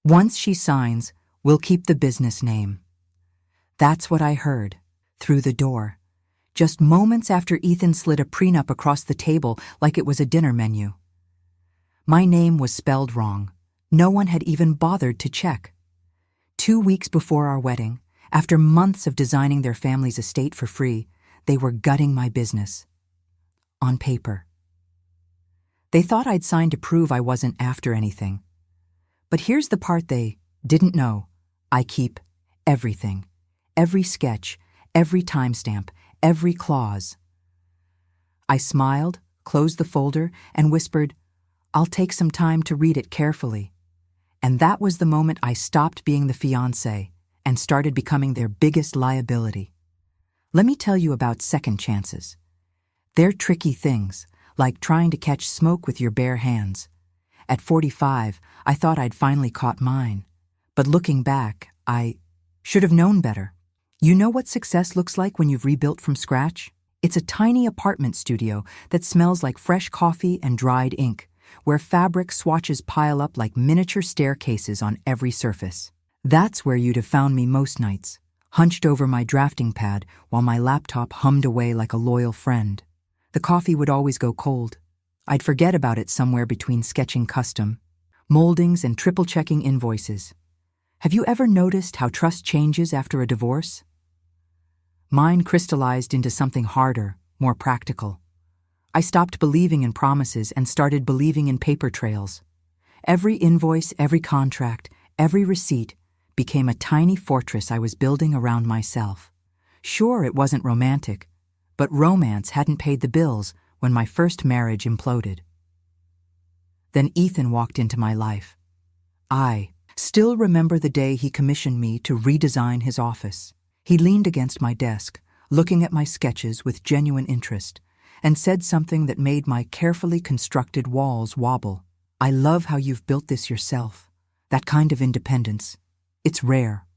Once she signs, we'll keep the business name. That's what I heard, through the door, just moments after Ethan slid a prenup across the table like it was a dinner menu. My name was spelled wrong. No one had even bothered to check. 2 weeks before our wedding, after months of designing their family's estate for free, they were gutting my business. On paper. They thought I'd signed to prove I wasn't after anything. But here's the part they didn't know. I keep everything. Every sketch, every timestamp, every clause. I smiled, closed the folder, and whispered, "I'll take some time to read it carefully." And that was the moment I stopped being the fiancé and started becoming their biggest liability. Let me tell you about second chances. They're tricky things, like trying to catch smoke with your bare hands. At 45, I thought I'd finally caught mine. But looking back, I should have known better. You know what success looks like when you've rebuilt from scratch? It's a tiny apartment studio that smells like fresh coffee and dried ink, where fabric swatches pile up like miniature staircases on every surface. That's where you'd have found me most nights, hunched over my drafting pad while my laptop hummed away like a loyal friend. The coffee would always go cold. I'd forget about it somewhere between sketching custom, moldings, and triple-checking invoices. Have you ever noticed how trust changes after a divorce? Mine crystallized into something harder, more practical. I stopped believing in promises and started believing in paper trails. Every invoice, every contract, every receipt became a tiny fortress I was building around myself. Sure, it wasn't romantic, but romance hadn't paid the bills when my first marriage imploded. Then Ethan walked into my life. I still remember the day he commissioned me to redesign his office. He leaned against my desk, looking at my sketches with genuine interest, and said something that made my carefully constructed walls wobble. "I love how you've built this yourself. That kind of independence. It's rare."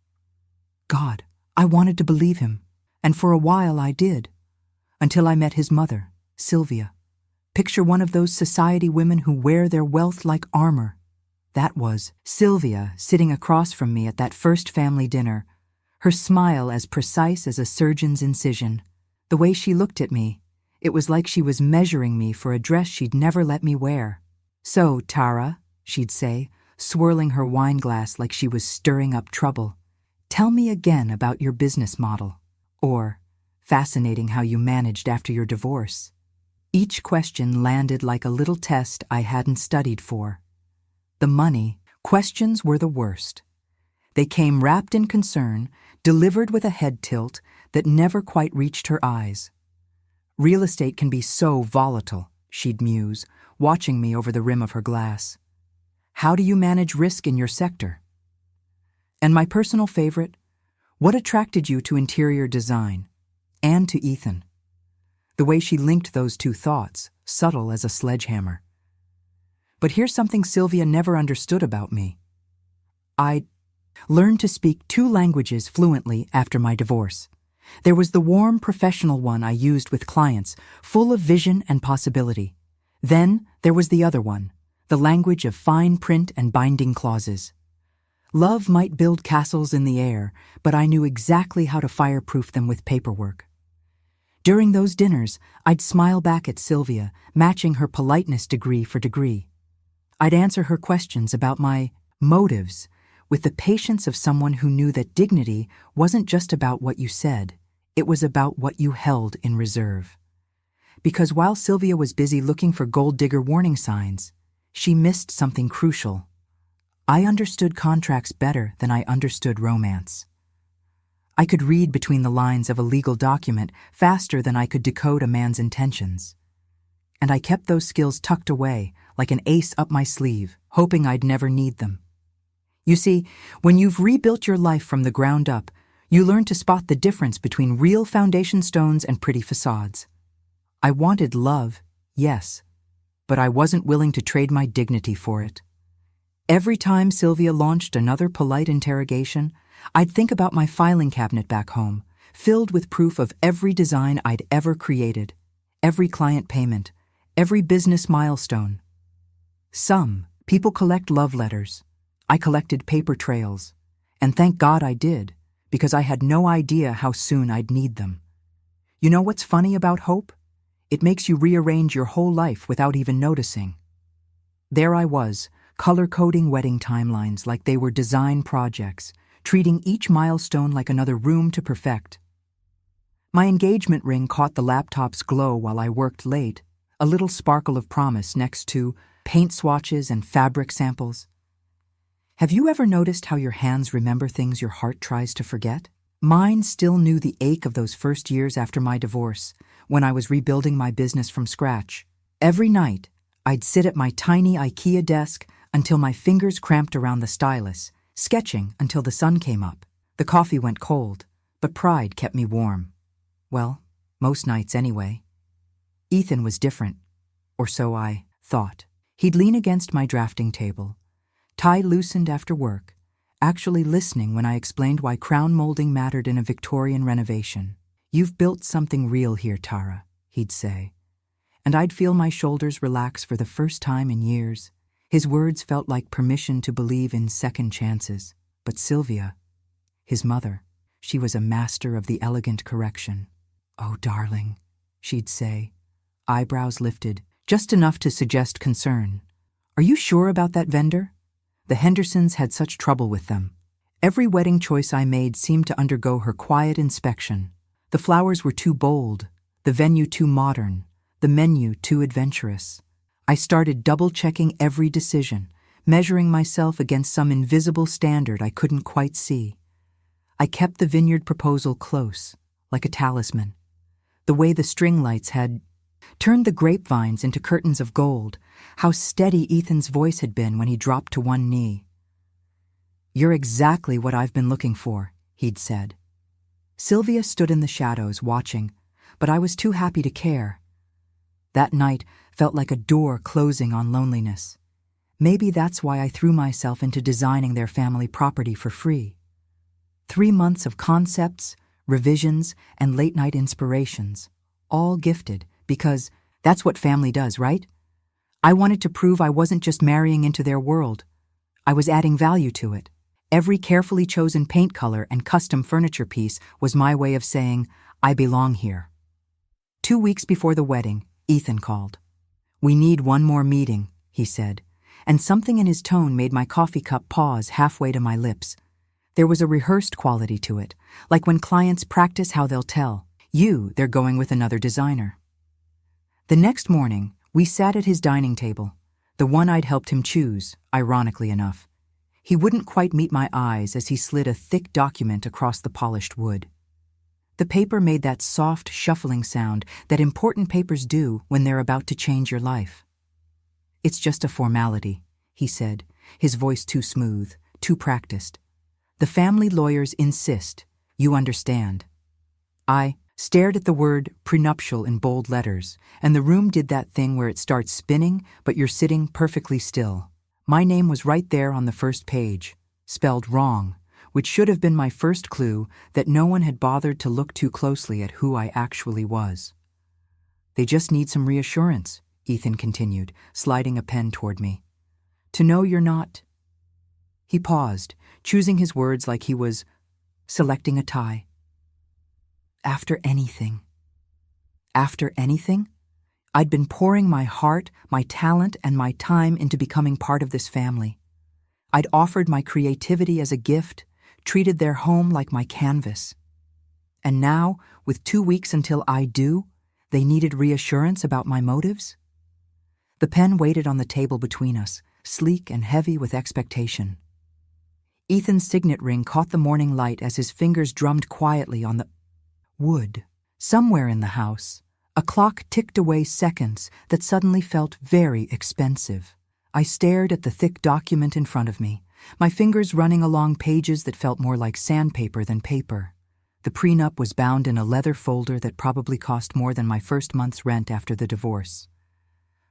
God, I wanted to believe him, and for a while I did, until I met his mother, Sylvia. Picture one of those society women who wear their wealth like armor. That was Sylvia sitting across from me at that first family dinner, her smile as precise as a surgeon's incision. The way she looked at me, it was like she was measuring me for a dress she'd never let me wear. "So, Tara," she'd say, swirling her wine glass like she was stirring up trouble, "tell me again about your business model." Or, "Fascinating how you managed after your divorce." Each question landed like a little test I hadn't studied for. The money questions were the worst. They came wrapped in concern, delivered with a head tilt that never quite reached her eyes. "Real estate can be so volatile," she'd muse, watching me over the rim of her glass. "How do you manage risk in your sector?" And my personal favorite, "What attracted you to interior design and to Ethan?" The way she linked those two thoughts, subtle as a sledgehammer. But here's something Sylvia never understood about me. I learned to speak 2 languages fluently after my divorce. There was the warm, professional one I used with clients, full of vision and possibility. Then there was the other one, the language of fine print and binding clauses. Love might build castles in the air, but I knew exactly how to fireproof them with paperwork. During those dinners, I'd smile back at Sylvia, matching her politeness degree for degree. I'd answer her questions about my motives with the patience of someone who knew that dignity wasn't just about what you said, it was about what you held in reserve. Because while Sylvia was busy looking for gold digger warning signs, she missed something crucial. I understood contracts better than I understood romance. I could read between the lines of a legal document faster than I could decode a man's intentions. And I kept those skills tucked away, like an ace up my sleeve, hoping I'd never need them. You see, when you've rebuilt your life from the ground up, you learn to spot the difference between real foundation stones and pretty facades. I wanted love, yes, but I wasn't willing to trade my dignity for it. Every time Sylvia launched another polite interrogation, I'd think about my filing cabinet back home, filled with proof of every design I'd ever created, every client payment, every business milestone. Some people collect love letters. I collected paper trails, and thank God I did, because I had no idea how soon I'd need them. You know what's funny about hope? It makes you rearrange your whole life without even noticing. There I was, color-coding wedding timelines like they were design projects, treating each milestone like another room to perfect. My engagement ring caught the laptop's glow while I worked late, a little sparkle of promise next to paint swatches and fabric samples. Have you ever noticed how your hands remember things your heart tries to forget? Mine still knew the ache of those first years after my divorce, when I was rebuilding my business from scratch. Every night, I'd sit at my tiny IKEA desk until my fingers cramped around the stylus, sketching until the sun came up. The coffee went cold, but pride kept me warm. Well, most nights anyway. Ethan was different, or so I thought. He'd lean against my drafting table, tie loosened after work, actually listening when I explained why crown molding mattered in a Victorian renovation. "You've built something real here, Tara," he'd say. And I'd feel my shoulders relax for the first time in years. His words felt like permission to believe in second chances. But Sylvia, his mother, she was a master of the elegant correction. "Oh, darling," she'd say, eyebrows lifted, just enough to suggest concern. "Are you sure about that vendor? The Hendersons had such trouble with them." Every wedding choice I made seemed to undergo her quiet inspection. The flowers were too bold, the venue too modern, the menu too adventurous. I started double-checking every decision, measuring myself against some invisible standard I couldn't quite see. I kept the vineyard proposal close, like a talisman. The way the string lights had turned the grapevines into curtains of gold, how steady Ethan's voice had been when he dropped to one knee. "You're exactly what I've been looking for," he'd said. Sylvia stood in the shadows, watching, but I was too happy to care. That night felt like a door closing on loneliness. Maybe that's why I threw myself into designing their family property for free. 3 months of concepts, revisions, and late-night inspirations, all gifted, because that's what family does, right? I wanted to prove I wasn't just marrying into their world. I was adding value to it. Every carefully chosen paint color and custom furniture piece was my way of saying, I belong here. 2 weeks before the wedding, Ethan called. "We need one more meeting," he said, and something in his tone made my coffee cup pause halfway to my lips. There was a rehearsed quality to it, like when clients practice how they'll tell you they're going with another designer. The next morning, we sat at his dining table, the one I'd helped him choose, ironically enough. He wouldn't quite meet my eyes as he slid a thick document across the polished wood. The paper made that soft, shuffling sound that important papers do when they're about to change your life. "It's just a formality," he said, his voice too smooth, too practiced. "The family lawyers insist, you understand." I stared at the word prenuptial in bold letters, and the room did that thing where it starts spinning, but you're sitting perfectly still. My name was right there on the first page, spelled wrong, which should have been my first clue that no one had bothered to look too closely at who I actually was. "They just need some reassurance," Ethan continued, sliding a pen toward me. "To know you're not—" He paused, choosing his words like he was selecting a tie. "After anything." After anything? I'd been pouring my heart, my talent, and my time into becoming part of this family. I'd offered my creativity as a gift, treated their home like my canvas. And now, with 2 weeks until I do, they needed reassurance about my motives? The pen waited on the table between us, sleek and heavy with expectation. Ethan's signet ring caught the morning light as his fingers drummed quietly on the wood. Somewhere in the house, a clock ticked away seconds that suddenly felt very expensive. I stared at the thick document in front of me, my fingers running along pages that felt more like sandpaper than paper. The prenup was bound in a leather folder that probably cost more than my first month's rent after the divorce.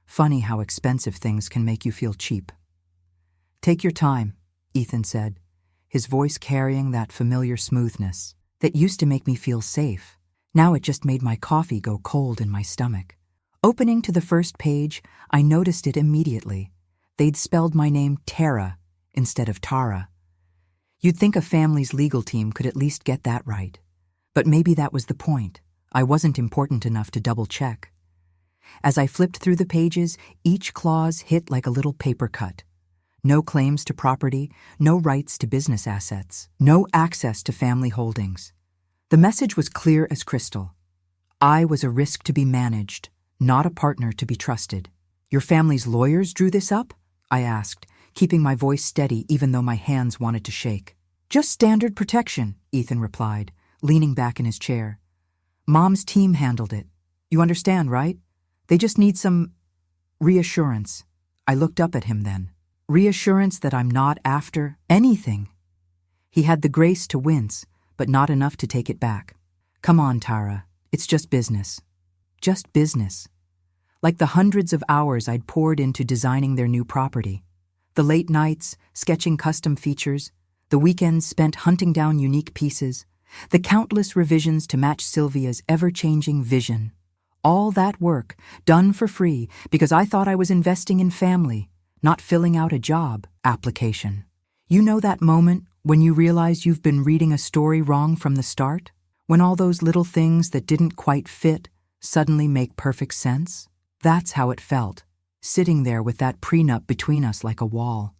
Funny how expensive things can make you feel cheap. "Take your time," Ethan said, his voice carrying that familiar smoothness that used to make me feel safe. Now it just made my coffee go cold in my stomach. Opening to the first page, I noticed it immediately. They'd spelled my name Tara instead of Tara. You'd think a family's legal team could at least get that right. But maybe that was the point. I wasn't important enough to double-check. As I flipped through the pages, each clause hit like a little paper cut. No claims to property, no rights to business assets, no access to family holdings. The message was clear as crystal. I was a risk to be managed, not a partner to be trusted. Your family's lawyers drew this up? I asked, keeping my voice steady even though my hands wanted to shake. Just standard protection, Ethan replied, leaning back in his chair. Mom's team handled it. You understand, right? They just need some reassurance. I looked up at him then. Reassurance that I'm not after anything. He had the grace to wince, but not enough to take it back. Come on, Tara. It's just business. Just business. Like the hundreds of hours I'd poured into designing their new property. The late nights, sketching custom features, the weekends spent hunting down unique pieces, the countless revisions to match Sylvia's ever-changing vision. All that work, done for free because I thought I was investing in family, not filling out a job application. You know that moment when you realize you've been reading a story wrong from the start? When all those little things that didn't quite fit suddenly make perfect sense? That's how it felt, sitting there with that prenup between us like a wall.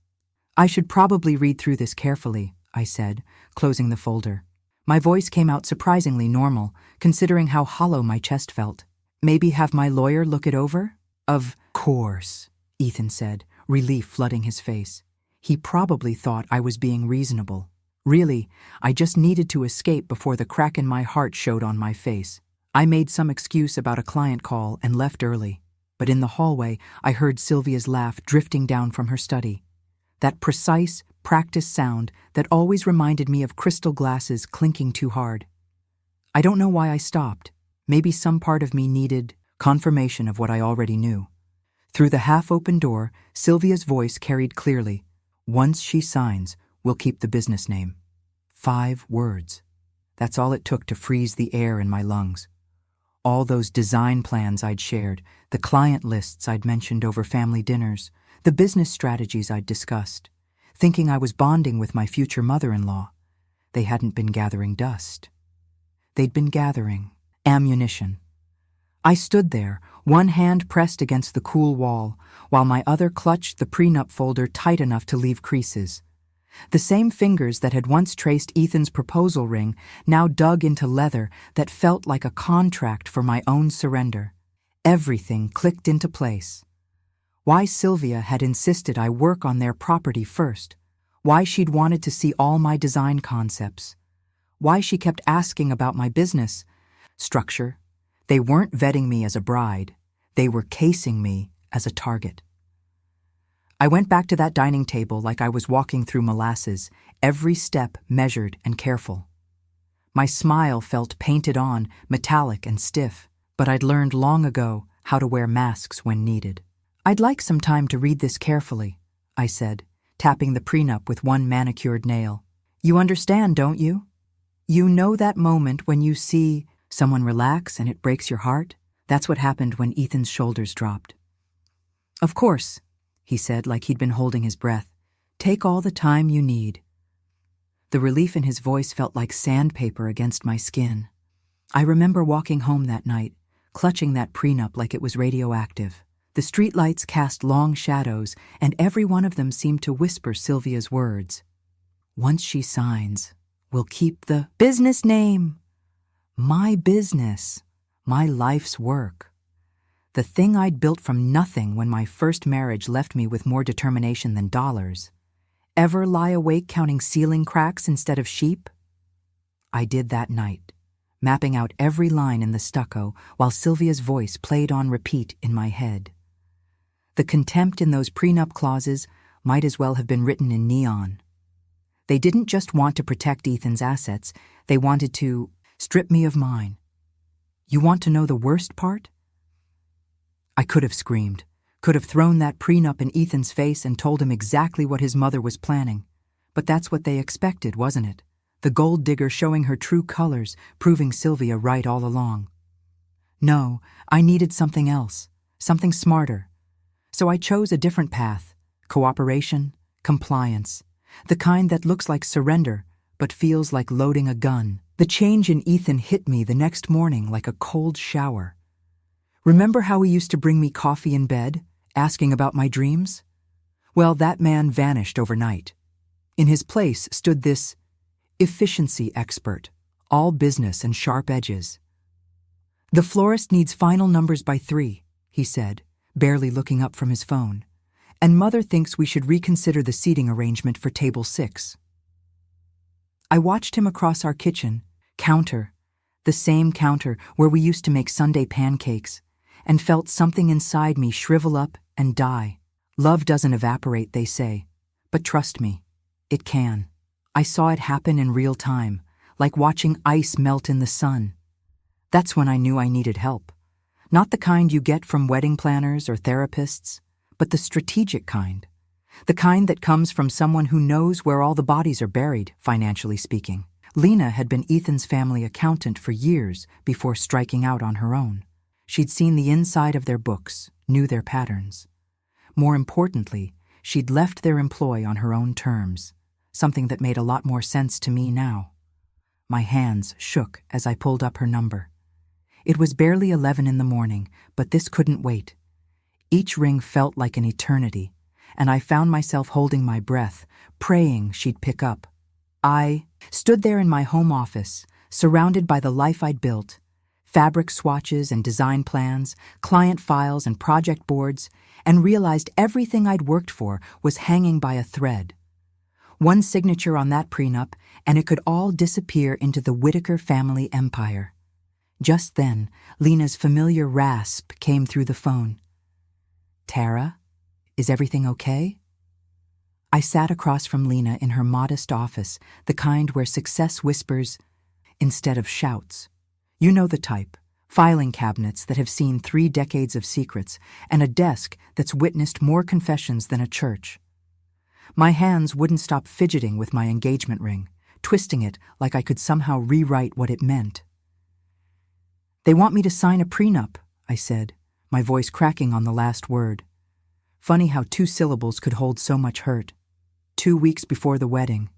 I should probably read through this carefully, I said, closing the folder. My voice came out surprisingly normal, considering how hollow my chest felt. Maybe have my lawyer look it over? Of course, Ethan said, relief flooding his face. He probably thought I was being reasonable. Really, I just needed to escape before the crack in my heart showed on my face. I made some excuse about a client call and left early. But in the hallway, I heard Sylvia's laugh drifting down from her study. That precise, practiced sound that always reminded me of crystal glasses clinking too hard. I don't know why I stopped. Maybe some part of me needed confirmation of what I already knew. Through the half-open door, Sylvia's voice carried clearly. Once she signs, we'll keep the business name. 5 words. That's all it took to freeze the air in my lungs. All those design plans I'd shared, the client lists I'd mentioned over family dinners, the business strategies I'd discussed, thinking I was bonding with my future mother-in-law. They hadn't been gathering dust. They'd been gathering ammunition. I stood there, one hand pressed against the cool wall, while my other clutched the prenup folder tight enough to leave creases. The same fingers that had once traced Ethan's proposal ring now dug into leather that felt like a contract for my own surrender. Everything clicked into place. Why Sylvia had insisted I work on their property first. Why she'd wanted to see all my design concepts. Why she kept asking about my business structure. They weren't vetting me as a bride. They were casing me as a target. I went back to that dining table like I was walking through molasses, every step measured and careful. My smile felt painted on, metallic and stiff, but I'd learned long ago how to wear masks when needed. I'd like some time to read this carefully, I said, tapping the prenup with one manicured nail. You understand, don't you? You know that moment when you see someone relax and it breaks your heart? That's what happened when Ethan's shoulders dropped. Of course, he said like he'd been holding his breath. Take all the time you need. The relief in his voice felt like sandpaper against my skin. I remember walking home that night, clutching that prenup like it was radioactive. The streetlights cast long shadows, and every one of them seemed to whisper Sylvia's words. Once she signs, we'll keep the business name. My business, my life's work. The thing I'd built from nothing when my first marriage left me with more determination than dollars. Ever lie awake counting ceiling cracks instead of sheep? I did that night, mapping out every line in the stucco while Sylvia's voice played on repeat in my head. The contempt in those prenup clauses might as well have been written in neon. They didn't just want to protect Ethan's assets, they wanted to strip me of mine. You want to know the worst part? I could have screamed, could have thrown that prenup in Ethan's face and told him exactly what his mother was planning. But that's what they expected, wasn't it? The gold digger showing her true colors, proving Sylvia right all along. No, I needed something else, something smarter. So I chose a different path: cooperation, compliance, The kind that looks like surrender, but feels like loading a gun. The change in Ethan hit me the next morning like a cold shower. Remember how he used to bring me coffee in bed, asking about my dreams? Well, that man vanished overnight. In his place stood this efficiency expert, all business and sharp edges. "The florist needs final numbers by 3, he said, barely looking up from his phone. "And Mother thinks we should reconsider the seating arrangement for table 6. I watched him across our kitchen, counter, the same counter where we used to make Sunday pancakes, and felt something inside me shrivel up and die. Love doesn't evaporate, they say, but trust me, it can. I saw it happen in real time, like watching ice melt in the sun. That's when I knew I needed help. Not the kind you get from wedding planners or therapists, but the strategic kind. The kind that comes from someone who knows where all the bodies are buried, financially speaking. Lena had been Ethan's family accountant for years before striking out on her own. She'd seen the inside of their books, knew their patterns. More importantly, she'd left their employ on her own terms, something that made a lot more sense to me now. My hands shook as I pulled up her number. It was barely 11 in the morning, but this couldn't wait. Each ring felt like an eternity, and I found myself holding my breath, praying she'd pick up. I stood there in my home office, surrounded by the life I'd built, fabric swatches and design plans, client files and project boards, and realized everything I'd worked for was hanging by a thread. One signature on that prenup, and it could all disappear into the Whitaker family empire. Just then, Lena's familiar rasp came through the phone. "Tara, is everything okay?" I sat across from Lena in her modest office, the kind where success whispers instead of shouts. You know the type. Filing cabinets that have seen 3 decades of secrets, and a desk that's witnessed more confessions than a church. My hands wouldn't stop fidgeting with my engagement ring, twisting it like I could somehow rewrite what it meant. "They want me to sign a prenup," I said, my voice cracking on the last word. Funny how 2 syllables could hold so much hurt. 2 weeks before the wedding.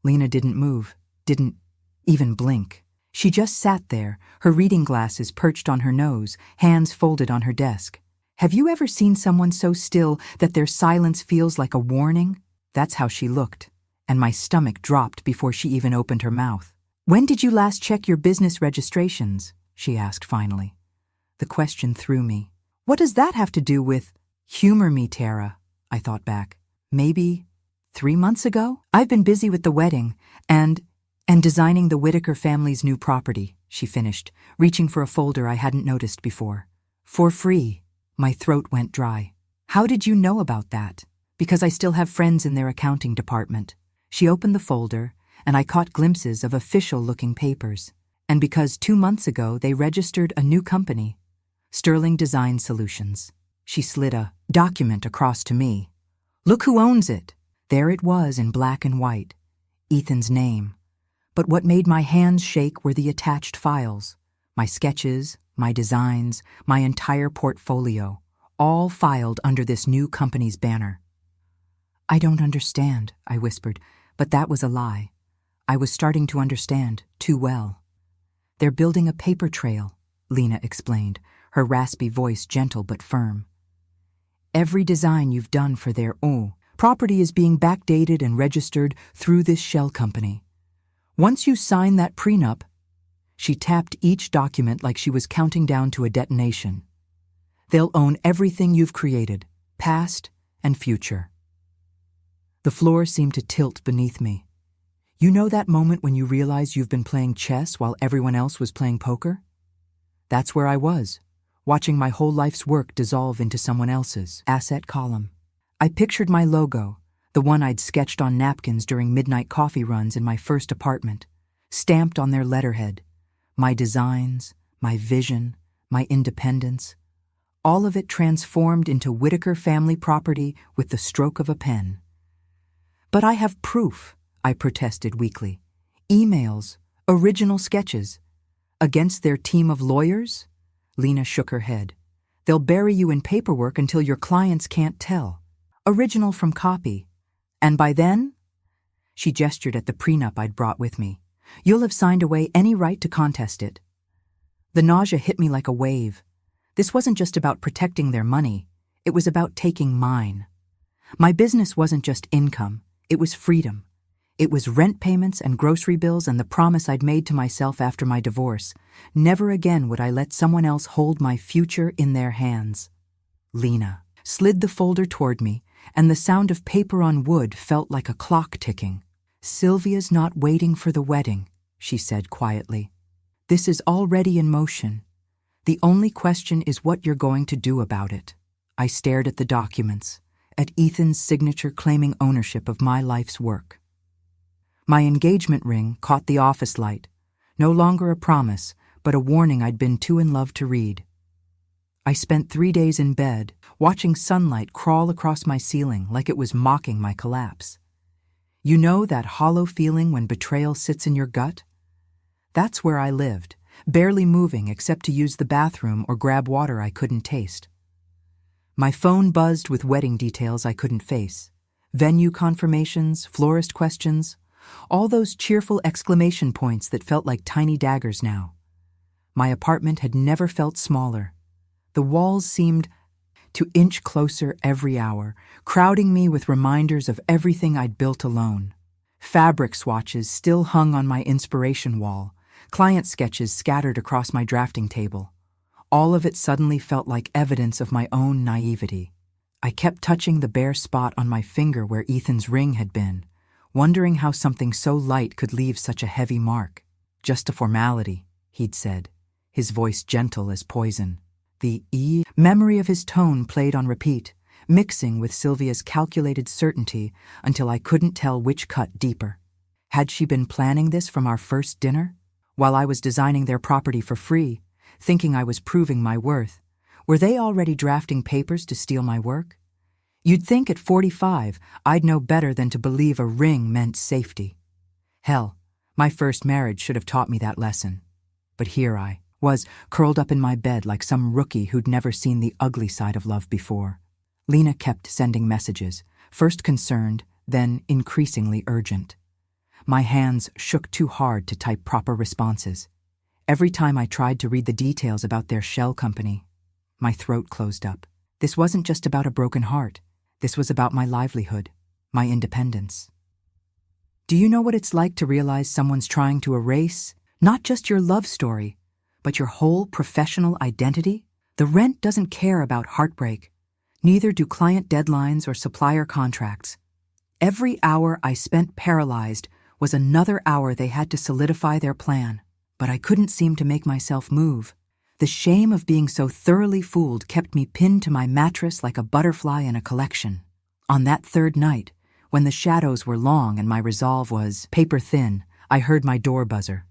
Lena didn't move, didn't even blink. She just sat there, her reading glasses perched on her nose, hands folded on her desk. Have you ever seen someone so still that their silence feels like a warning? That's how she looked, and my stomach dropped before she even opened her mouth. "When did you last check your business registrations?" she asked finally. The question threw me. What does that have to do with... "Humor me, Tara," I thought back. "Maybe 3 months ago? I've been busy with the wedding, and designing the Whitaker family's new property," she finished, reaching for a folder I hadn't noticed before. "For free." My throat went dry. "How did you know about that?" "Because I still have friends in their accounting department." She opened the folder, and I caught glimpses of official-looking papers. "And because 2 months ago they registered a new company, Sterling Design Solutions." She slid a document across to me. "Look who owns it." There it was in black and white, Ethan's name. But what made my hands shake were the attached files. My sketches, my designs, my entire portfolio, all filed under this new company's banner. "I don't understand," I whispered, but that was a lie. I was starting to understand too well. "They're building a paper trail," Lena explained, her raspy voice gentle but firm. "Every design you've done for their property is being backdated and registered through this shell company. Once you sign that prenup," she tapped each document like she was counting down to a detonation, "they'll own everything you've created, past and future." The floor seemed to tilt beneath me. You know that moment when you realize you've been playing chess while everyone else was playing poker? That's where I was, watching my whole life's work dissolve into someone else's asset column. I pictured my logo, the one I'd sketched on napkins during midnight coffee runs in my first apartment, stamped on their letterhead. My designs, my vision, my independence, all of it transformed into Whitaker family property with the stroke of a pen. "But I have proof," I protested weakly. "Emails, original sketches. Against their team of lawyers?" Lena shook her head. "They'll bury you in paperwork until your clients can't tell. Original from copy. And by then, She gestured at the prenup I'd brought with me. "You'll have signed away any right to contest it." The nausea hit me like a wave. This wasn't just about protecting their money. It was about taking mine. My business wasn't just income. It was freedom. It was rent payments and grocery bills and the promise I'd made to myself after my divorce. Never again would I let someone else hold my future in their hands. Lena slid the folder toward me, and the sound of paper on wood felt like a clock ticking. "Sylvia's not waiting for the wedding," she said quietly. "This is already in motion. The only question is what you're going to do about it." I stared at the documents, at Ethan's signature claiming ownership of my life's work. My engagement ring caught the office light, no longer a promise, but a warning I'd been too in love to read. I spent 3 days in bed, watching sunlight crawl across my ceiling like it was mocking my collapse. You know that hollow feeling when betrayal sits in your gut? That's where I lived, barely moving except to use the bathroom or grab water I couldn't taste. My phone buzzed with wedding details I couldn't face. Venue confirmations, florist questions, all those cheerful exclamation points that felt like tiny daggers now. My apartment had never felt smaller. The walls seemed to inch closer every hour, crowding me with reminders of everything I'd built alone. Fabric swatches still hung on my inspiration wall, client sketches scattered across my drafting table. All of it suddenly felt like evidence of my own naivety. I kept touching the bare spot on my finger where Ethan's ring had been, wondering how something so light could leave such a heavy mark. "Just a formality," he'd said, his voice gentle as poison. The memory of his tone played on repeat, mixing with Sylvia's calculated certainty until I couldn't tell which cut deeper. Had she been planning this from our first dinner? While I was designing their property for free, thinking I was proving my worth, were they already drafting papers to steal my work? You'd think at 45 I'd know better than to believe a ring meant safety. Hell, my first marriage should have taught me that lesson. But here I was, curled up in my bed like some rookie who'd never seen the ugly side of love before. Lena kept sending messages, first concerned, then increasingly urgent. My hands shook too hard to type proper responses. Every time I tried to read the details about their shell company, my throat closed up. This wasn't just about a broken heart. This was about my livelihood, my independence. Do you know what it's like to realize someone's trying to erase not just your love story, but your whole professional identity? The rent doesn't care about heartbreak. Neither do client deadlines or supplier contracts. Every hour I spent paralyzed was another hour they had to solidify their plan. But I couldn't seem to make myself move. The shame of being so thoroughly fooled kept me pinned to my mattress like a butterfly in a collection. On that third night, when the shadows were long and my resolve was paper thin, I heard my door buzzer.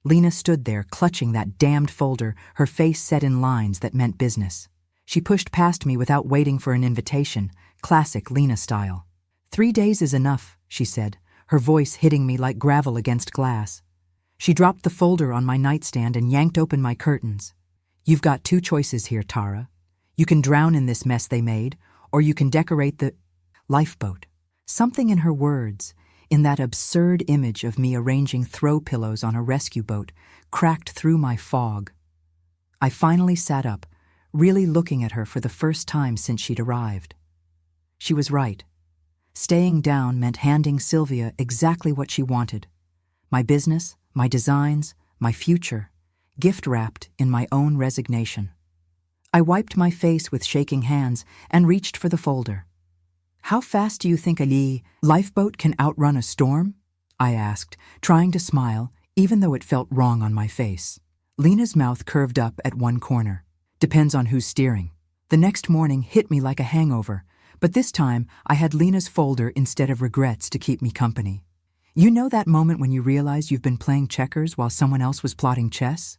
Lena stood there, clutching that damned folder, her face set in lines that meant business. She pushed past me without waiting for an invitation, classic Lena style. 3 days is enough, she said, her voice hitting me like gravel against glass. She dropped the folder on my nightstand and yanked open my curtains. "You've got 2 choices here, Tara. You can drown in this mess they made, or you can decorate the lifeboat." Something in her words, in that absurd image of me arranging throw pillows on a rescue boat, cracked through my fog. I finally sat up, really looking at her for the first time since she'd arrived. She was right. Staying down meant handing Sylvia exactly what she wanted. My business, my designs, my future, gift-wrapped in my own resignation. I wiped my face with shaking hands and reached for the folder. "How fast do you think a lifeboat can outrun a storm?" I asked, trying to smile, even though it felt wrong on my face. Lena's mouth curved up at one corner. "Depends on who's steering." The next morning hit me like a hangover, but this time I had Lena's folder instead of regrets to keep me company. You know that moment when you realize you've been playing checkers while someone else was plotting chess?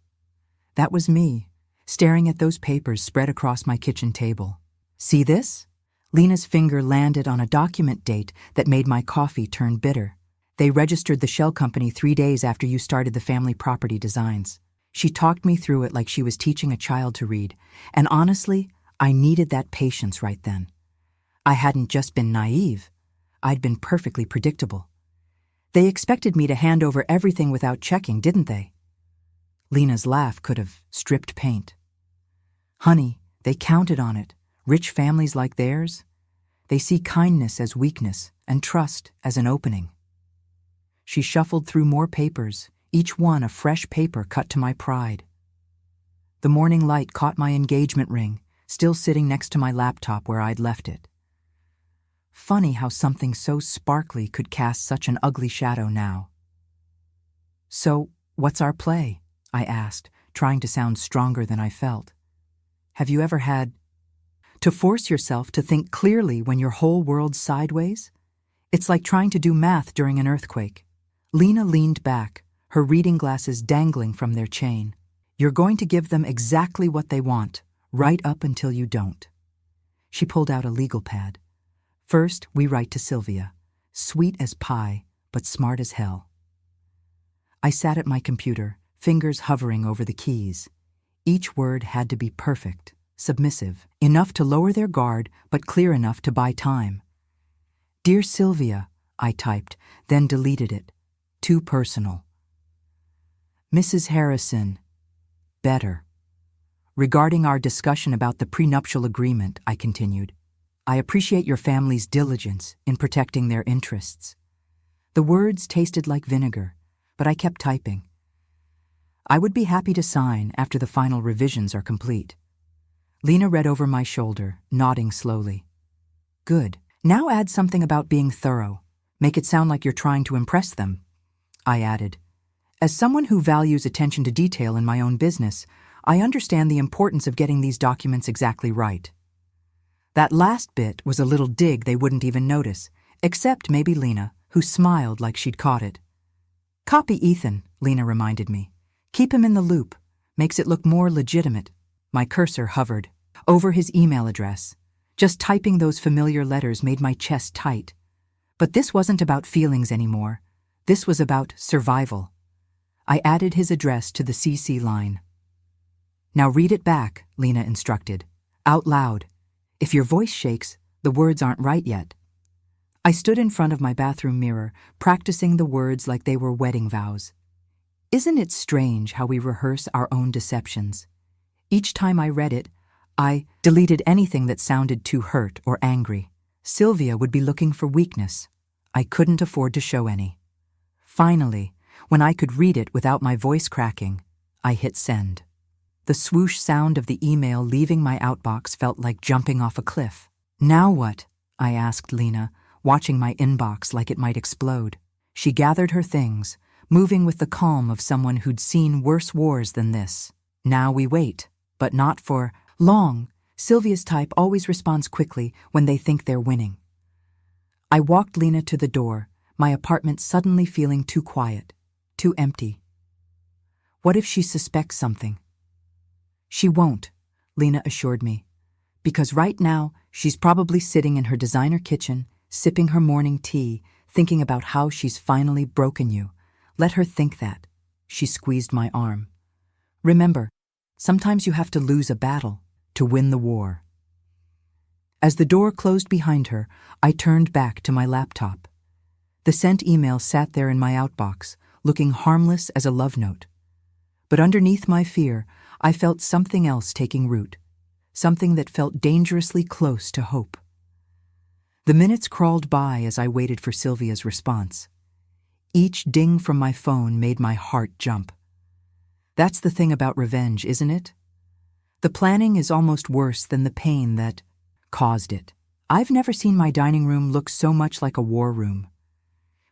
That was me, staring at those papers spread across my kitchen table. "See this?" Lena's finger landed on a document date that made my coffee turn bitter. "They registered the shell company 3 days after you started the family property designs." She talked me through it like she was teaching a child to read, and honestly, I needed that patience right then. I hadn't just been naive, I'd been perfectly predictable. They expected me to hand over everything without checking, didn't they? Lena's laugh could have stripped paint. Honey, they counted on it. Rich families like theirs, they see kindness as weakness and trust as an opening. She shuffled through more papers, each one a fresh paper cut to my pride. The morning light caught my engagement ring, still sitting next to my laptop where I'd left it. Funny how something so sparkly could cast such an ugly shadow now. So, what's our play? I asked, trying to sound stronger than I felt. Have you ever had to force yourself to think clearly when your whole world's sideways? It's like trying to do math during an earthquake. Lena leaned back, her reading glasses dangling from their chain. You're going to give them exactly what they want, right up until you don't. She pulled out a legal pad. First, we write to Sylvia. Sweet as pie, but smart as hell. I sat at my computer, fingers hovering over the keys. Each word had to be perfect, submissive, enough to lower their guard, but clear enough to buy time. Dear Sylvia, I typed, then deleted it. Too personal. Mrs. Harrison. Better. Regarding our discussion about the prenuptial agreement, I continued, I appreciate your family's diligence in protecting their interests. The words tasted like vinegar, but I kept typing. I would be happy to sign after the final revisions are complete. Lena read over my shoulder, nodding slowly. Good. Now add something about being thorough. Make it sound like you're trying to impress them. I added, as someone who values attention to detail in my own business, I understand the importance of getting these documents exactly right. That last bit was a little dig they wouldn't even notice, except maybe Lena, who smiled like she'd caught it. Copy Ethan, Lena reminded me. Keep him in the loop. Makes it look more legitimate. My cursor hovered over his email address. Just typing those familiar letters made my chest tight. But this wasn't about feelings anymore. This was about survival. I added his address to the CC line. Now read it back, Lena instructed. Out loud. If your voice shakes, the words aren't right yet. I stood in front of my bathroom mirror, practicing the words like they were wedding vows. Isn't it strange how we rehearse our own deceptions? Each time I read it, I deleted anything that sounded too hurt or angry. Sylvia would be looking for weakness. I couldn't afford to show any. Finally, when I could read it without my voice cracking, I hit send. The swoosh sound of the email leaving my outbox felt like jumping off a cliff. Now what? I asked Lena, watching my inbox like it might explode. She gathered her things, moving with the calm of someone who'd seen worse wars than this. Now we wait, but not for long. Sylvia's type always responds quickly when they think they're winning. I walked Lena to the door, my apartment suddenly feeling too quiet, too empty. What if she suspects something? She won't, Lena assured me, because right now she's probably sitting in her designer kitchen, sipping her morning tea, thinking about how she's finally broken you. Let her think that. She squeezed my arm. Remember, sometimes you have to lose a battle to win the war. As the door closed behind her, I turned back to my laptop. The sent email sat there in my outbox, looking harmless as a love note. But underneath my fear, I felt something else taking root, something that felt dangerously close to hope. The minutes crawled by as I waited for Sylvia's response. Each ding from my phone made my heart jump. That's the thing about revenge, isn't it? The planning is almost worse than the pain that caused it. I've never seen my dining room look so much like a war room.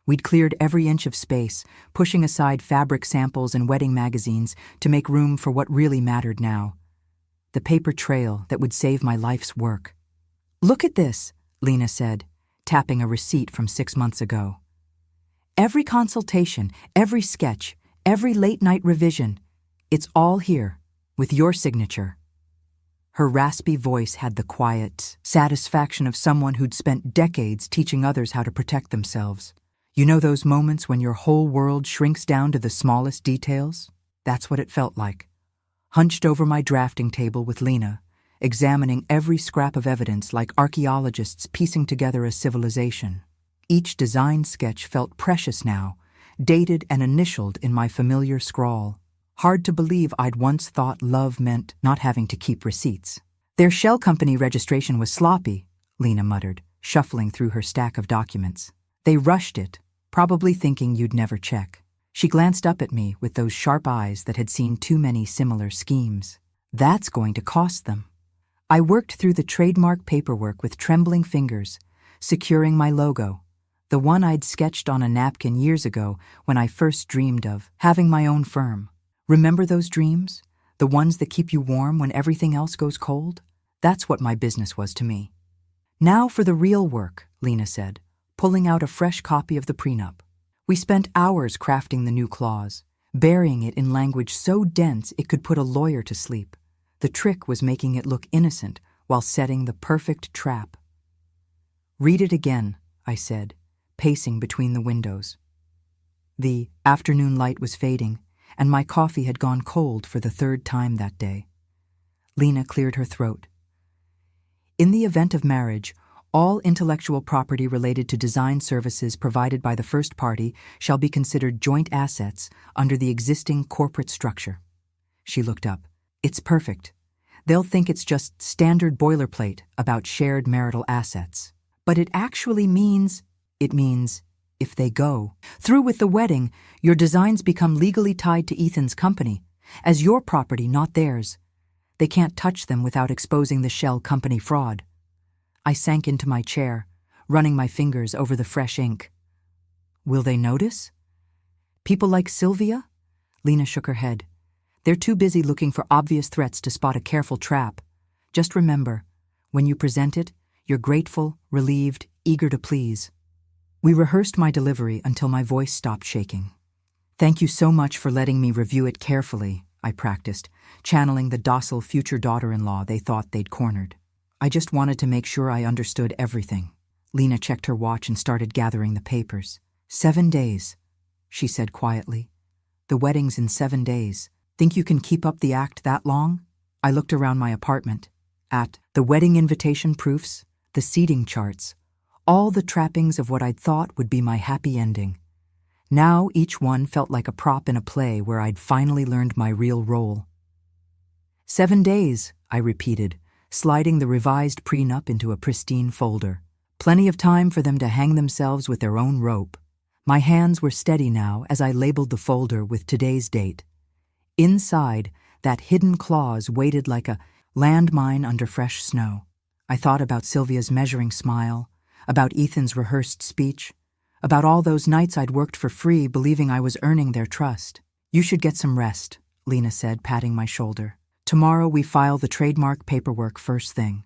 We'd cleared every inch of space, pushing aside fabric samples and wedding magazines to make room for what really mattered now. The paper trail that would save my life's work. Look at this, Lena said, tapping a receipt from 6 months ago. Every consultation, every sketch, every late-night revision, it's all here, with your signature. Her raspy voice had the quiet satisfaction of someone who'd spent decades teaching others how to protect themselves. You know those moments when your whole world shrinks down to the smallest details? That's what it felt like. Hunched over my drafting table with Lena, examining every scrap of evidence like archaeologists piecing together a civilization. Each design sketch felt precious now, dated and initialed in my familiar scrawl. Hard to believe I'd once thought love meant not having to keep receipts. Their shell company registration was sloppy, Lena muttered, shuffling through her stack of documents. They rushed it, probably thinking you'd never check. She glanced up at me with those sharp eyes that had seen too many similar schemes. That's going to cost them. I worked through the trademark paperwork with trembling fingers, securing my logo, the one I'd sketched on a napkin years ago when I first dreamed of having my own firm. Remember those dreams? The ones that keep you warm when everything else goes cold? That's what my business was to me. Now for the real work, Lena said, pulling out a fresh copy of the prenup. We spent hours crafting the new clause, burying it in language so dense it could put a lawyer to sleep. The trick was making it look innocent while setting the perfect trap. Read it again, I said, pacing between the windows. The afternoon light was fading, and my coffee had gone cold for the third time that day. Lena cleared her throat. In the event of marriage, all intellectual property related to design services provided by the first party shall be considered joint assets under the existing corporate structure. She looked up. It's perfect. They'll think it's just standard boilerplate about shared marital assets. But it actually means, if they go through with the wedding, your designs become legally tied to Ethan's company, as your property, not theirs. They can't touch them without exposing the shell company fraud. I sank into my chair, running my fingers over the fresh ink. Will they notice? People like Sylvia? Lena shook her head. They're too busy looking for obvious threats to spot a careful trap. Just remember, when you present it, you're grateful, relieved, eager to please. We rehearsed my delivery until my voice stopped shaking. Thank you so much for letting me review it carefully, I practiced, channeling the docile future daughter-in-law they thought they'd cornered. I just wanted to make sure I understood everything. Lena checked her watch and started gathering the papers. 7 days, she said quietly. The wedding's in 7 days. Think you can keep up the act that long? I looked around my apartment, at the wedding invitation proofs, the seating charts, all the trappings of what I'd thought would be my happy ending. Now each one felt like a prop in a play where I'd finally learned my real role. 7 days, I repeated, sliding the revised prenup into a pristine folder. Plenty of time for them to hang themselves with their own rope. My hands were steady now as I labeled the folder with today's date. Inside, that hidden clause waited like a landmine under fresh snow. I thought about Sylvia's measuring smile, about Ethan's rehearsed speech, about all those nights I'd worked for free believing I was earning their trust. You should get some rest, Lena said, patting my shoulder. Tomorrow we file the trademark paperwork first thing.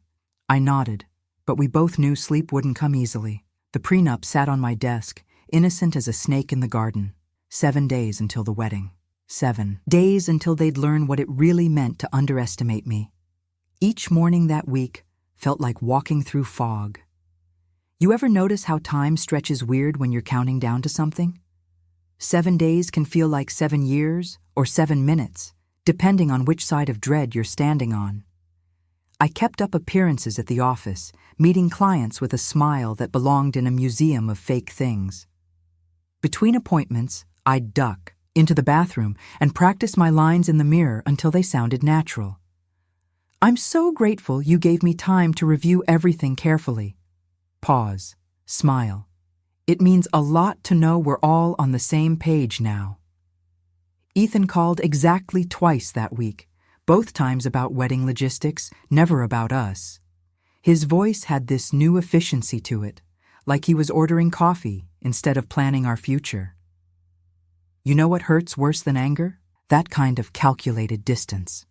I nodded, but we both knew sleep wouldn't come easily. The prenup sat on my desk, innocent as a snake in the garden. 7 days until the wedding. 7 days until they'd learn what it really meant to underestimate me. Each morning that week felt like walking through fog. You ever notice how time stretches weird when you're counting down to something? 7 days can feel like 7 years or 7 minutes, depending on which side of dread you're standing on. I kept up appearances at the office, meeting clients with a smile that belonged in a museum of fake things. Between appointments, I'd duck into the bathroom and practice my lines in the mirror until they sounded natural. I'm so grateful you gave me time to review everything carefully. Pause. Smile. It means a lot to know we're all on the same page now. Ethan called exactly twice that week, both times about wedding logistics, never about us. His voice had this new efficiency to it, like he was ordering coffee instead of planning our future. You know what hurts worse than anger? That kind of calculated distance.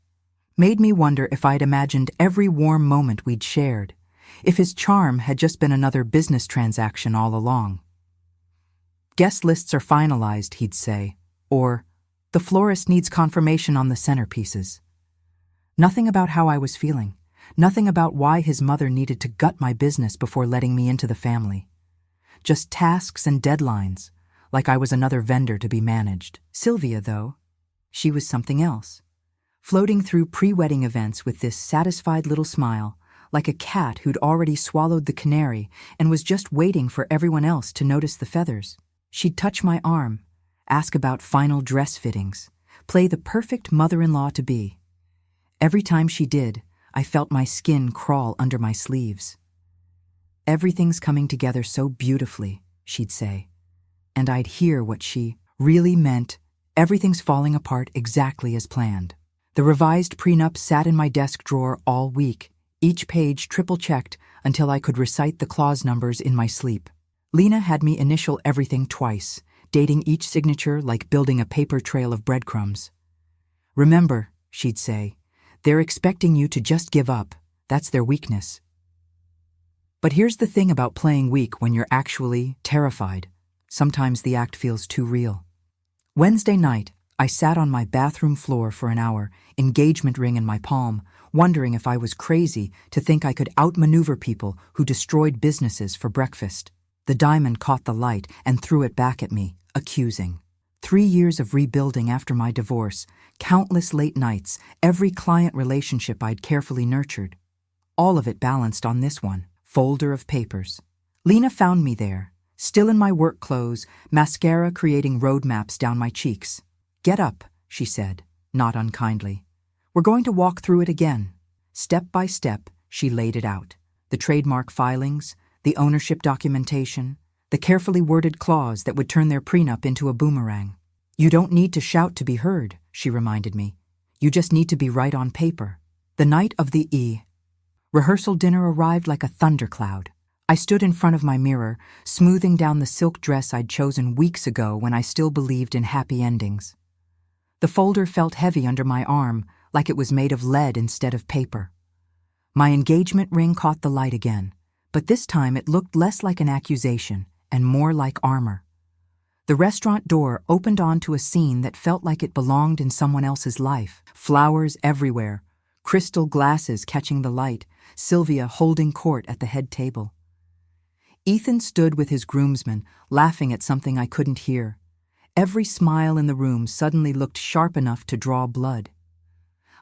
Made me wonder if I'd imagined every warm moment we'd shared, if his charm had just been another business transaction all along. Guest lists are finalized, he'd say, or the florist needs confirmation on the centerpieces. Nothing about how I was feeling, nothing about why his mother needed to gut my business before letting me into the family. Just tasks and deadlines, like I was another vendor to be managed. Sylvia, though, she was something else. Floating through pre-wedding events with this satisfied little smile, like a cat who'd already swallowed the canary and was just waiting for everyone else to notice the feathers. She'd touch my arm, ask about final dress fittings, play the perfect mother-in-law to be. Every time she did, I felt my skin crawl under my sleeves. "Everything's coming together so beautifully," she'd say. And I'd hear what she really meant. Everything's falling apart exactly as planned. The revised prenup sat in my desk drawer all week, each page triple-checked until I could recite the clause numbers in my sleep. Lena had me initial everything twice, dating each signature like building a paper trail of breadcrumbs. "Remember," she'd say, "they're expecting you to just give up. That's their weakness." But here's the thing about playing weak when you're actually terrified. Sometimes the act feels too real. Wednesday night, I sat on my bathroom floor for an hour, engagement ring in my palm, wondering if I was crazy to think I could outmaneuver people who destroyed businesses for breakfast. The diamond caught the light and threw it back at me, accusing. 3 years of rebuilding after my divorce, countless late nights, every client relationship I'd carefully nurtured. All of it balanced on this one folder of papers. Lena found me there, still in my work clothes, mascara creating roadmaps down my cheeks. "Get up," she said, not unkindly. "We're going to walk through it again." Step by step, she laid it out. The trademark filings, the ownership documentation, the carefully worded clause that would turn their prenup into a boomerang. "You don't need to shout to be heard," she reminded me. "You just need to be right on paper." The night of the rehearsal dinner arrived like a thundercloud. I stood in front of my mirror, smoothing down the silk dress I'd chosen weeks ago when I still believed in happy endings. The folder felt heavy under my arm, like it was made of lead instead of paper. My engagement ring caught the light again, but this time it looked less like an accusation and more like armor. The restaurant door opened onto a scene that felt like it belonged in someone else's life. Flowers everywhere, crystal glasses catching the light, Sylvia holding court at the head table. Ethan stood with his groomsmen, laughing at something I couldn't hear. Every smile in the room suddenly looked sharp enough to draw blood.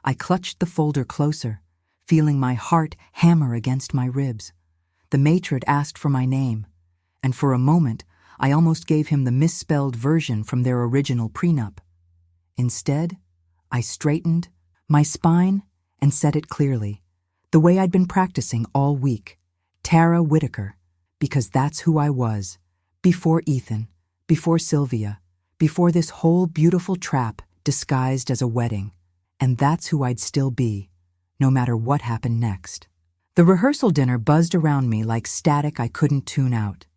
I clutched the folder closer, feeling my heart hammer against my ribs. The matron asked for my name, and for a moment, I almost gave him the misspelled version from their original prenup. Instead, I straightened my spine and said it clearly, the way I'd been practicing all week. Tara Whitaker, because that's who I was, before Ethan, before Sylvia, before this whole beautiful trap disguised as a wedding. And that's who I'd still be, no matter what happened next. The rehearsal dinner buzzed around me like static I couldn't tune out.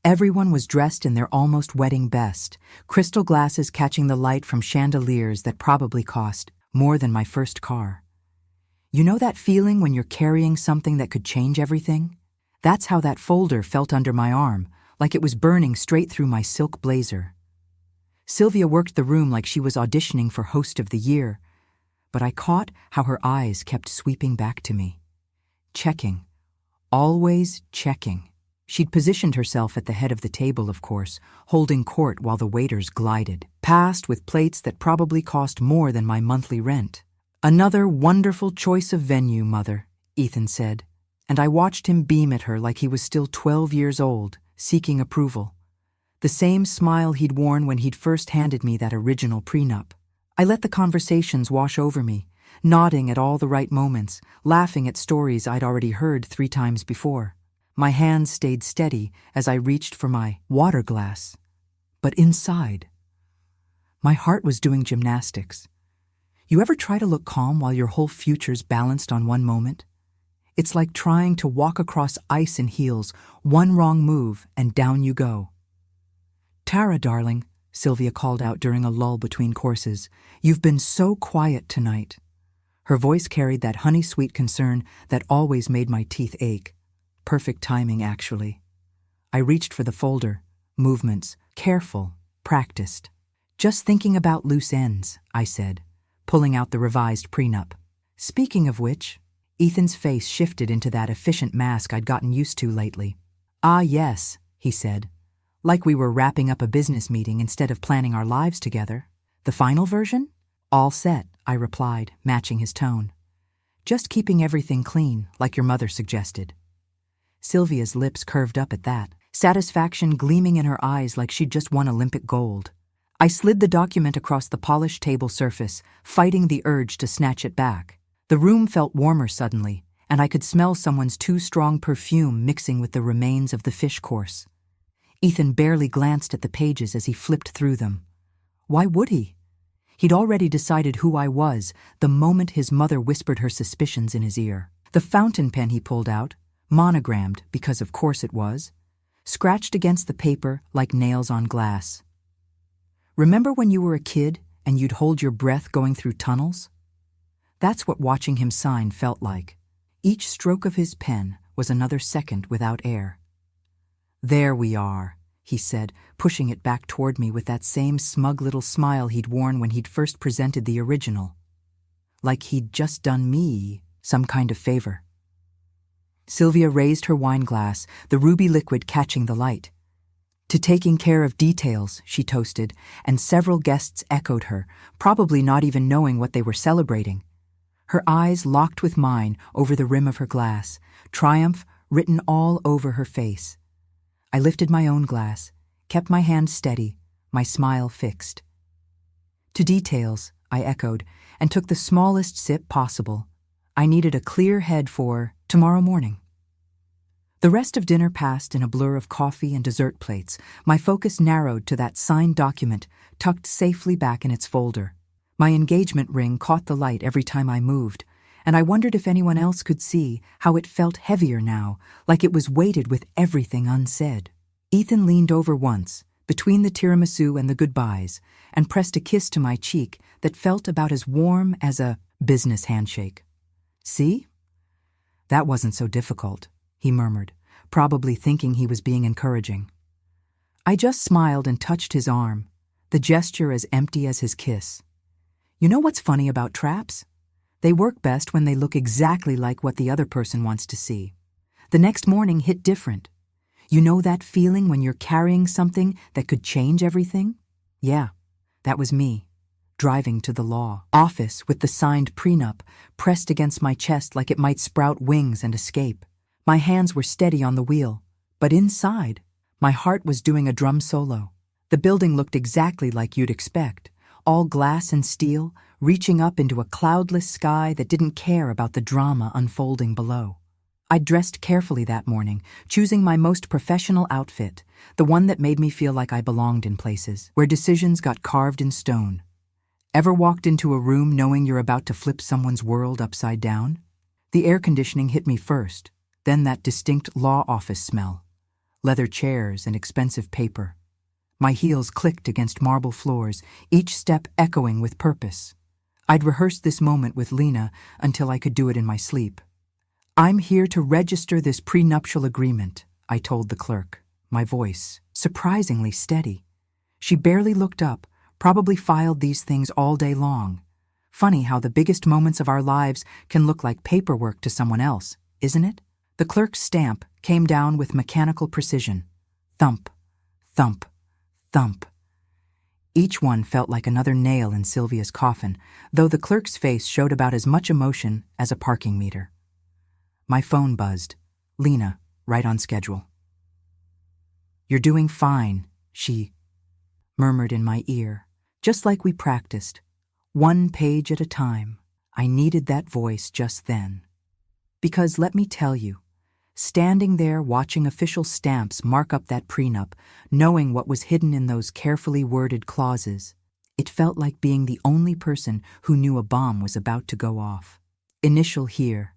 Everyone was dressed in their almost wedding best, crystal glasses catching the light from chandeliers that probably cost more than my first car. You know that feeling when you're carrying something that could change everything? That's how that folder felt under my arm, like it was burning straight through my silk blazer. Sylvia worked the room like she was auditioning for Host of the Year, but I caught how her eyes kept sweeping back to me. Checking. Always checking. She'd positioned herself at the head of the table, of course, holding court while the waiters glided past with plates that probably cost more than my monthly rent. "Another wonderful choice of venue, Mother," Ethan said, and I watched him beam at her like he was still 12 years old, seeking approval. The same smile he'd worn when he'd first handed me that original prenup. I let the conversations wash over me, nodding at all the right moments, laughing at stories I'd already heard 3 times before. My hands stayed steady as I reached for my water glass. But inside, my heart was doing gymnastics. You ever try to look calm while your whole future's balanced on one moment? It's like trying to walk across ice in heels, one wrong move, and down you go. "Tara, darling," Sylvia called out during a lull between courses, "you've been so quiet tonight." Her voice carried that honey-sweet concern that always made my teeth ache. Perfect timing, actually. I reached for the folder, movements, careful, practiced. "Just thinking about loose ends," I said, pulling out the revised prenup. Speaking of which, Ethan's face shifted into that efficient mask I'd gotten used to lately. "Ah, yes," he said, like we were wrapping up a business meeting instead of planning our lives together. "The final version?" "All set," I replied, matching his tone. Just keeping everything clean, like your mother suggested." Sylvia's lips curved up at that, satisfaction gleaming in her eyes like she'd just won Olympic gold. I slid the document across the polished table surface, fighting the urge to snatch it back. The room felt warmer suddenly, and I could smell someone's too strong perfume mixing with the remains of the fish course. Ethan barely glanced at the pages as he flipped through them. Why would he? He'd already decided who I was the moment his mother whispered her suspicions in his ear. The fountain pen he pulled out, monogrammed because of course it was, scratched against the paper like nails on glass. Remember when you were a kid and you'd hold your breath going through tunnels? That's what watching him sign felt like. Each stroke of his pen was another second without air. "There we are," he said, pushing it back toward me with that same smug little smile he'd worn when he'd first presented the original. Like he'd just done me some kind of favor. Sylvia raised her wine glass, the ruby liquid catching the light. "To taking care of details," she toasted, and several guests echoed her, probably not even knowing what they were celebrating. Her eyes locked with mine over the rim of her glass, triumph written all over her face. I lifted my own glass, kept my hand steady, my smile fixed. "To details," I echoed, and took the smallest sip possible. I needed a clear head for tomorrow morning. The rest of dinner passed in a blur of coffee and dessert plates, my focus narrowed to that signed document tucked safely back in its folder. My engagement ring caught the light every time I moved, and I wondered if anyone else could see how it felt heavier now, like it was weighted with everything unsaid. Ethan leaned over once, between the tiramisu and the goodbyes, and pressed a kiss to my cheek that felt about as warm as a business handshake. "See? That wasn't so difficult," he murmured, probably thinking he was being encouraging. I just smiled and touched his arm, the gesture as empty as his kiss. You know what's funny about traps? They work best when they look exactly like what the other person wants to see. The next morning hit different. You know that feeling when you're carrying something that could change everything? Yeah, that was me, driving to the law office with the signed prenup pressed against my chest like it might sprout wings and escape. My hands were steady on the wheel, but inside, my heart was doing a drum solo. The building looked exactly like you'd expect, all glass and steel, reaching up into a cloudless sky that didn't care about the drama unfolding below. I dressed carefully that morning, choosing my most professional outfit, the one that made me feel like I belonged in places, where decisions got carved in stone. Ever walked into a room knowing you're about to flip someone's world upside down? The air conditioning hit me first, then that distinct law office smell, leather chairs and expensive paper. My heels clicked against marble floors, each step echoing with purpose. I'd rehearsed this moment with Lena until I could do it in my sleep. "I'm here to register this prenuptial agreement," I told the clerk, my voice surprisingly steady. She barely looked up, probably filed these things all day long. Funny how the biggest moments of our lives can look like paperwork to someone else, isn't it? The clerk's stamp came down with mechanical precision. Thump, thump, thump. Each one felt like another nail in Sylvia's coffin, though the clerk's face showed about as much emotion as a parking meter. My phone buzzed. Lena, right on schedule. "You're doing fine," she murmured in my ear, just like we practiced, one page at a time. I needed that voice just then. Because let me tell you, standing there watching official stamps mark up that prenup, knowing what was hidden in those carefully worded clauses, it felt like being the only person who knew a bomb was about to go off. Initial here.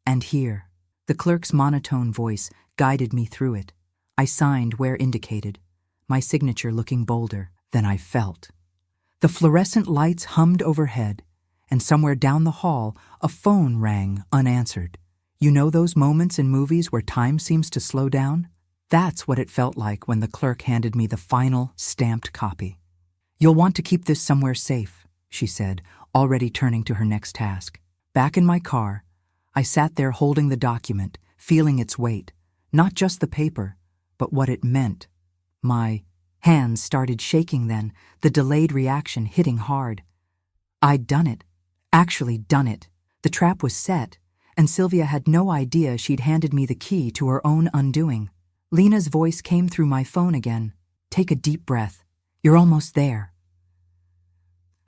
And here. The clerk's monotone voice guided me through it. I signed where indicated, my signature looking bolder than I felt. The fluorescent lights hummed overhead, and somewhere down the hall, a phone rang unanswered. You know those moments in movies where time seems to slow down? That's what it felt like when the clerk handed me the final, stamped copy. "You'll want to keep this somewhere safe," she said, already turning to her next task. Back in my car, I sat there holding the document, feeling its weight, not just the paper, but what it meant. My hands started shaking then, the delayed reaction hitting hard. I'd done it. Actually done it. The The trap was set, and Sylvia had no idea she'd handed me the key to her own undoing. Lena's voice came through my phone again. "Take a deep breath. You're almost there."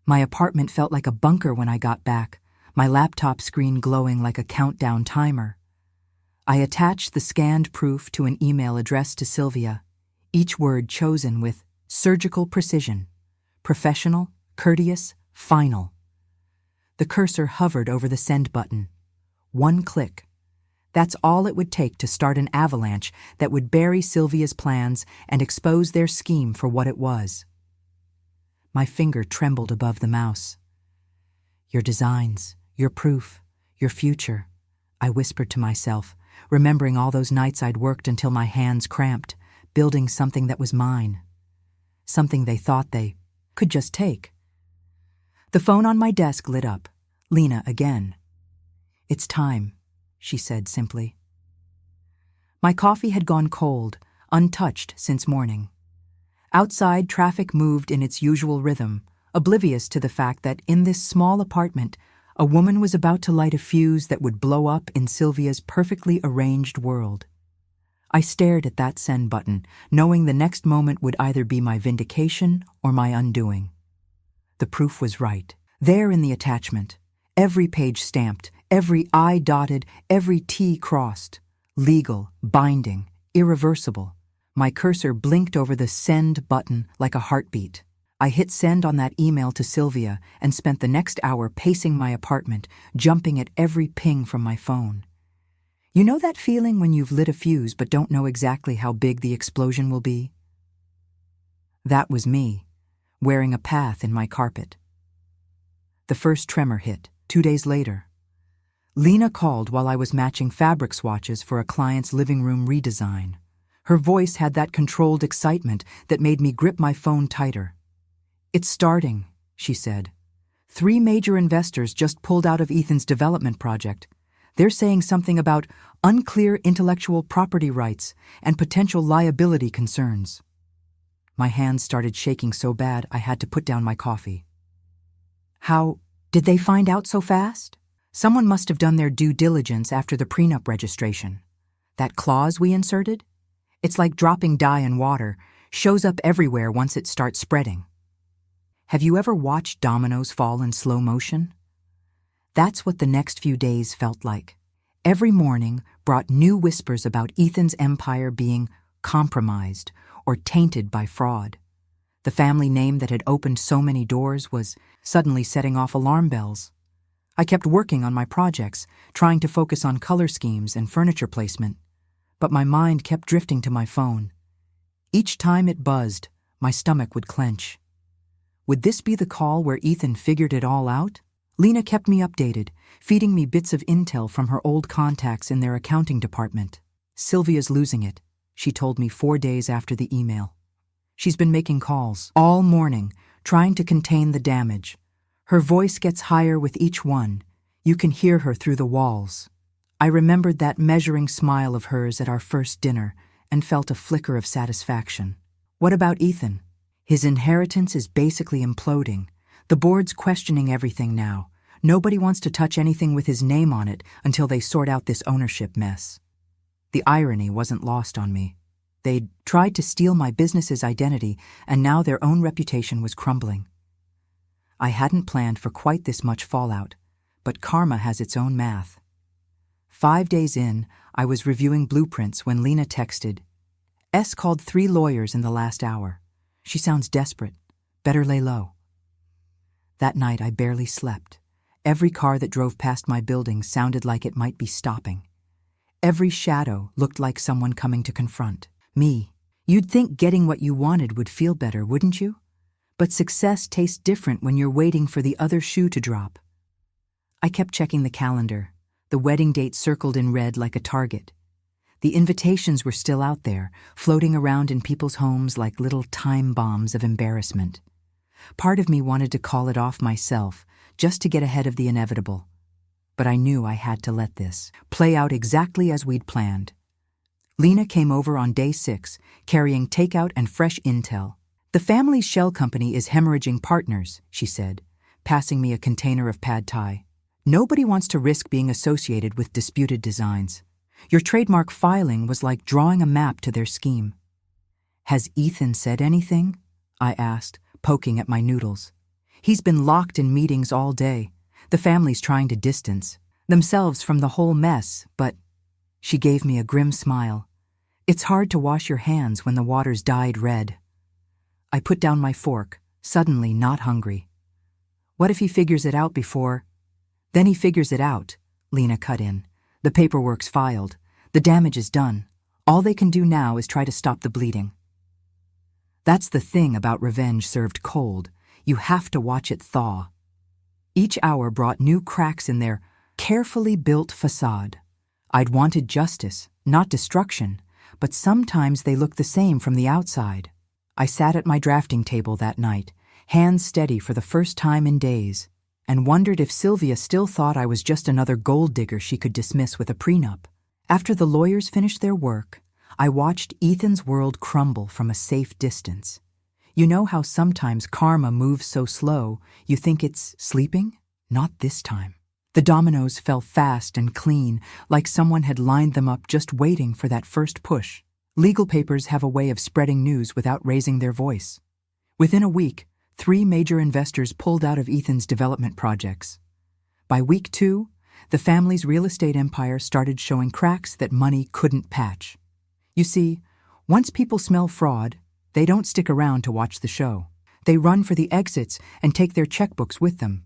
My apartment felt like a bunker when I got back, my laptop screen glowing like a countdown timer. I attached the scanned proof to an email addressed to Sylvia, each word chosen with surgical precision. Professional, courteous, final. The cursor hovered over the send button. One click. That's all it would take to start an avalanche that would bury Sylvia's plans and expose their scheme for what it was. My finger trembled above the mouse. "Your designs, your proof, your future," I whispered to myself, remembering all those nights I'd worked until my hands cramped, building something that was mine. Something they thought they could just take. The phone on my desk lit up. Lena again. "It's time," she said simply. My coffee had gone cold, untouched since morning. Outside, traffic moved in its usual rhythm, oblivious to the fact that in this small apartment, a woman was about to light a fuse that would blow up in Sylvia's perfectly arranged world. I stared at that send button, knowing the next moment would either be my vindication or my undoing. The proof was right. There in the attachment, every page stamped, every I dotted, every T crossed. Legal, binding, irreversible. My cursor blinked over the send button like a heartbeat. I hit send on that email to Sylvia and spent the next hour pacing my apartment, jumping at every ping from my phone. You know that feeling when you've lit a fuse but don't know exactly how big the explosion will be? That was me, wearing a path in my carpet. The first tremor hit, 2 days later. Lena called while I was matching fabric swatches for a client's living room redesign. Her voice had that controlled excitement that made me grip my phone tighter. "It's starting," she said. "3 major investors just pulled out of Ethan's development project. They're saying something about unclear intellectual property rights and potential liability concerns." My hands started shaking so bad I had to put down my coffee. "How did they find out so fast?" "Someone must have done their due diligence after the prenup registration. That clause we inserted? It's like dropping dye in water, shows up everywhere once it starts spreading. Have you ever watched dominoes fall in slow motion? That's what the next few days felt like. Every morning brought new whispers about Ethan's empire being compromised or tainted by fraud. The family name that had opened so many doors was suddenly setting off alarm bells. I kept working on my projects, trying to focus on color schemes and furniture placement, but my mind kept drifting to my phone. Each time it buzzed, my stomach would clench. Would this be the call where Ethan figured it all out? Lena kept me updated, feeding me bits of intel from her old contacts in their accounting department. "Sylvia's losing it," she told me 4 days after the email. "She's been making calls all morning, trying to contain the damage. Her voice gets higher with each one. You can hear her through the walls." I remembered that measuring smile of hers at our first dinner and felt a flicker of satisfaction. What about Ethan? His inheritance is basically imploding. The board's questioning everything now. Nobody wants to touch anything with his name on it until they sort out this ownership mess. The irony wasn't lost on me. They'd tried to steal my business's identity, and now their own reputation was crumbling. I hadn't planned for quite this much fallout, but karma has its own math. 5 days in, I was reviewing blueprints when Lena texted, "S called 3 lawyers in the last hour. She sounds desperate. Better lay low." That night I barely slept. Every car that drove past my building sounded like it might be stopping. Every shadow looked like someone coming to confront me. You'd think getting what you wanted would feel better, wouldn't you? But success tastes different when you're waiting for the other shoe to drop. I kept checking the calendar, the wedding date circled in red like a target. The invitations were still out there, floating around in people's homes like little time bombs of embarrassment. Part of me wanted to call it off myself, just to get ahead of the inevitable. But I knew I had to let this play out exactly as we'd planned. Lena came over on day 6, carrying takeout and fresh intel. "The family's shell company is hemorrhaging partners," she said, passing me a container of pad thai. Nobody wants to risk being associated with disputed designs. Your trademark filing was like drawing a map to their scheme. Has Ethan said anything? I asked, poking at my noodles. He's been locked in meetings all day. The family's trying to distance themselves from the whole mess, but she gave me a grim smile. It's hard to wash your hands when the water's dyed red. I put down my fork, suddenly not hungry. What if he figures it out before? Then he figures it out, Lena cut in. The paperwork's filed. The damage is done. All they can do now is try to stop the bleeding. That's the thing about revenge served cold. You have to watch it thaw. Each hour brought new cracks in their carefully built facade. I'd wanted justice, not destruction, but sometimes they look the same from the outside. I sat at my drafting table that night, hands steady for the first time in days, and wondered if Sylvia still thought I was just another gold digger she could dismiss with a prenup. After the lawyers finished their work, I watched Ethan's world crumble from a safe distance. You know how sometimes karma moves so slow, you think it's sleeping? Not this time. The dominoes fell fast and clean, like someone had lined them up just waiting for that first push. Legal papers have a way of spreading news without raising their voice. Within a week, 3 major investors pulled out of Ethan's development projects. By week 2, the family's real estate empire started showing cracks that money couldn't patch. You see, once people smell fraud, they don't stick around to watch the show. They run for the exits and take their checkbooks with them.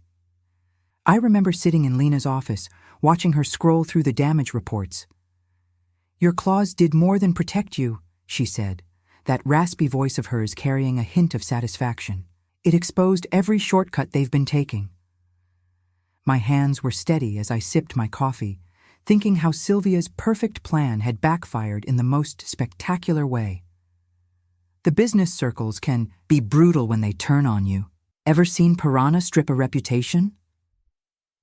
I remember sitting in Lena's office, watching her scroll through the damage reports. "Your clause did more than protect you," she said, that raspy voice of hers carrying a hint of satisfaction. "It exposed every shortcut they've been taking." My hands were steady as I sipped my coffee, thinking how Sylvia's perfect plan had backfired in the most spectacular way. The business circles can be brutal when they turn on you. Ever seen piranha strip a reputation?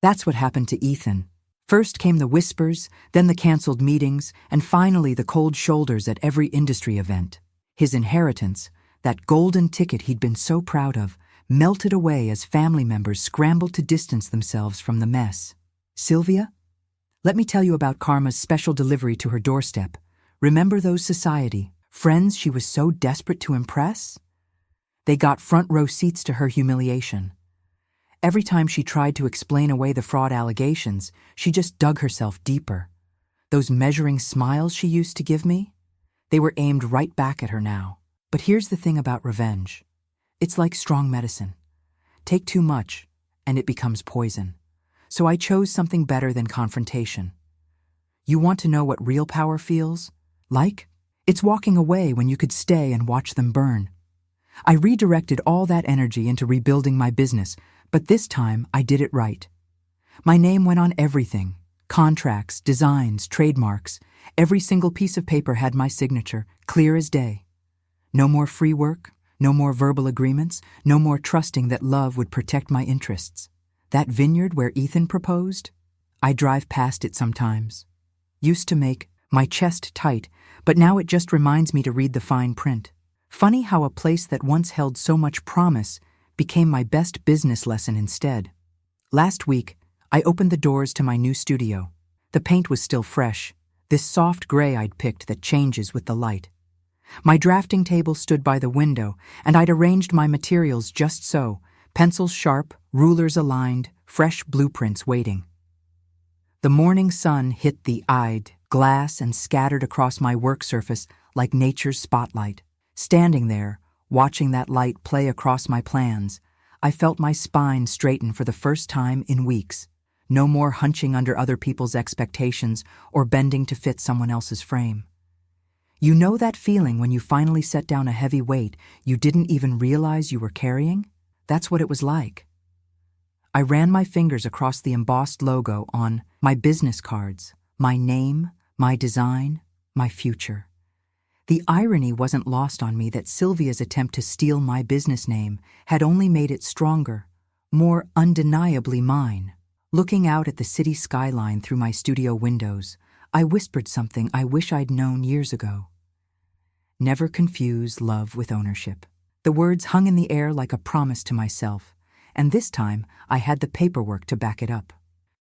That's what happened to Ethan. First came the whispers, then the canceled meetings, and finally the cold shoulders at every industry event. His inheritance, that golden ticket he'd been so proud of, melted away as family members scrambled to distance themselves from the mess. Sylvia? Let me tell you about Karma's special delivery to her doorstep. Remember those society friends she was so desperate to impress? They got front row seats to her humiliation. Every time she tried to explain away the fraud allegations, she just dug herself deeper. Those measuring smiles she used to give me? They were aimed right back at her now. But here's the thing about revenge. It's like strong medicine. Take too much, and it becomes poison. So I chose something better than confrontation. You want to know what real power feels like? It's walking away when you could stay and watch them burn. I redirected all that energy into rebuilding my business, but this time I did it right. My name went on everything. Contracts, designs, trademarks. Every single piece of paper had my signature, clear as day. No more free work, no more verbal agreements, no more trusting that love would protect my interests. That vineyard where Ethan proposed? I drive past it sometimes. Used to make my chest tight, but now it just reminds me to read the fine print. Funny how a place that once held so much promise became my best business lesson instead. Last week, I opened the doors to my new studio. The paint was still fresh, this soft gray I'd picked that changes with the light. My drafting table stood by the window, and I'd arranged my materials just so, pencils sharp, rulers aligned, fresh blueprints waiting. The morning sun hit the eyed glass and scattered across my work surface like nature's spotlight. Standing there, watching that light play across my plans, I felt my spine straighten for the first time in weeks. No more hunching under other people's expectations or bending to fit someone else's frame. You know that feeling when you finally set down a heavy weight you didn't even realize you were carrying? That's what it was like. I ran my fingers across the embossed logo on my business cards, my name, my design, my future. The irony wasn't lost on me that Sylvia's attempt to steal my business name had only made it stronger, more undeniably mine. Looking out at the city skyline through my studio windows, I whispered something I wish I'd known years ago. Never confuse love with ownership. The words hung in the air like a promise to myself, and this time I had the paperwork to back it up.